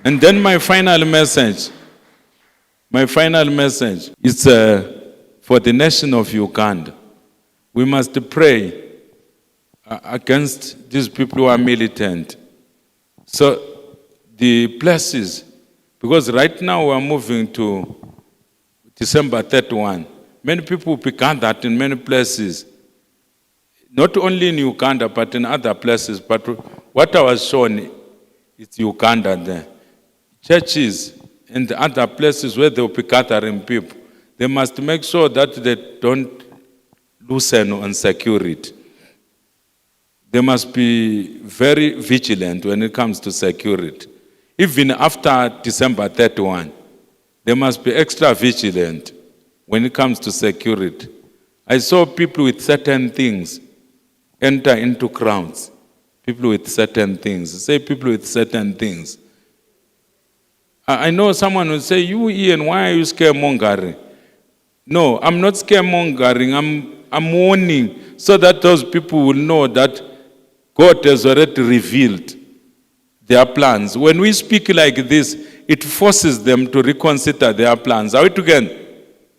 And then my final message is for the nation of Uganda. We must pray against these people who are militant. So the places, because right now we are moving to December 31, many people will be gathered in many places, not only in Uganda, but in other places. But what I was shown is Uganda there. Churches and other places where they will be gathering people, they must make sure that they don't loosen on security. They must be very vigilant when it comes to security. Even after December 31, they must be extra vigilant when it comes to security. I saw people with certain things enter into crowds. People with certain things. Say people with certain things. I know someone will say, you Ian, why are you scaremongering? No, I'm not scaremongering. I'm warning so that those people will know that God has already revealed their plans. When we speak like this, it forces them to reconsider their plans. Are we together?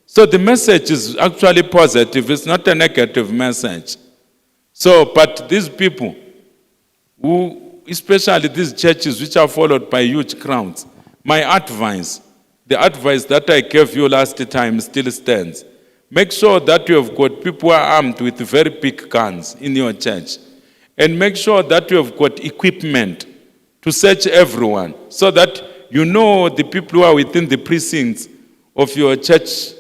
So the message is actually positive. It's not a negative message. So, but these people, who, especially these churches which are followed by huge crowds, my advice, the advice that I gave you last time still stands. Make sure that you have got people who are armed with very big guns in your church. And make sure that you have got equipment to search everyone so that you know the people who are within the precincts of your church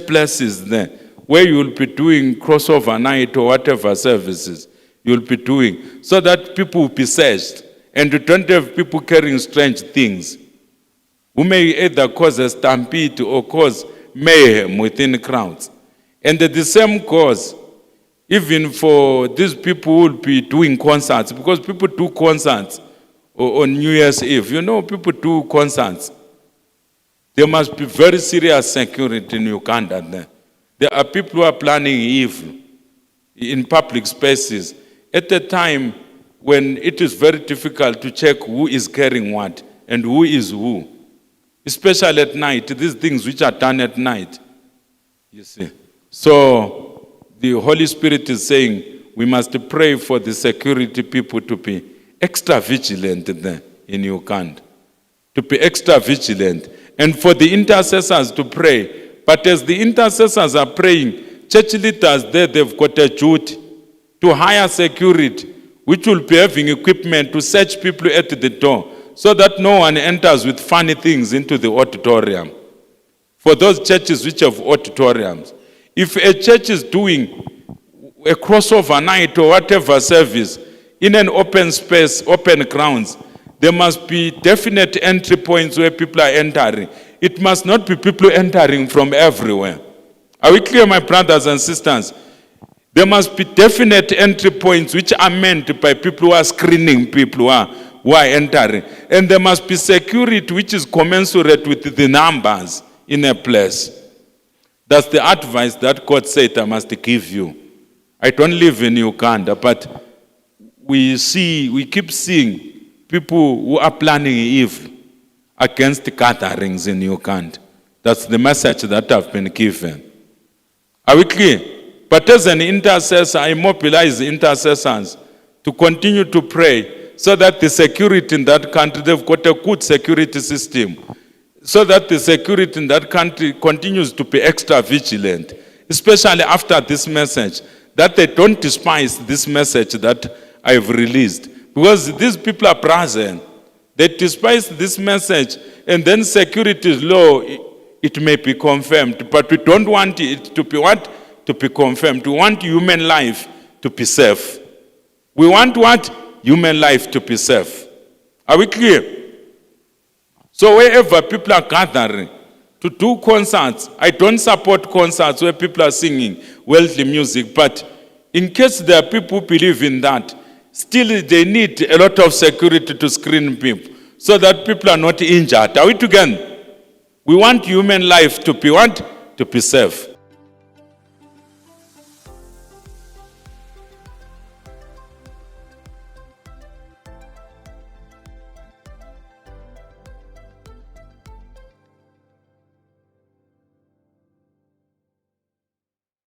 places there, where you will be doing crossover night or whatever services you will be doing, so that people will be searched. And you don't have people carrying strange things who may either cause a stampede or cause mayhem within crowds. And the same cause, even for these people who will be doing concerts, because people do concerts on New Year's Eve. You know, people do concerts. There must be very serious security in Uganda there. There are people who are planning evil in public spaces at a time when it is very difficult to check who is carrying what and who is who. Especially at night, these things which are done at night, you see. So the Holy Spirit is saying we must pray for the security people to be extra vigilant there in Uganda. To be extra vigilant. And for the intercessors to pray. But as the intercessors are praying, church leaders there, they've got a duty to hire security, which will be having equipment to search people at the door, so that no one enters with funny things into the auditorium. For those churches which have auditoriums, if a church is doing a crossover night or whatever service in an open space, open grounds, there must be definite entry points where people are entering. It must not be people entering from everywhere. Are we clear, my brothers and sisters? There must be definite entry points which are meant by people who are screening people who are entering. And there must be security which is commensurate with the numbers in a place. That's the advice that God said I must give you. I don't live in Uganda, but we keep seeing people who are planning evil against gatherings in Uganda. That's the message that I've been given. Are we clear? But as an intercessor, I mobilize intercessors to continue to pray so that the security in that country, they've got a good security system, so that the security in that country continues to be extra vigilant, especially after this message, that they don't despise this message that I've released. Because these people are present. They despise this message, and then security is low, it may be confirmed. But we don't want it to be what? To be confirmed. We want human life to be safe. We want what? Human life to be safe. Are we clear? So wherever people are gathering to do concerts, I don't support concerts where people are singing worldly music, but in case there are people who believe in that, still they need a lot of security to screen people so that people are not injured. Are we together? We want human life to be what? To be safe.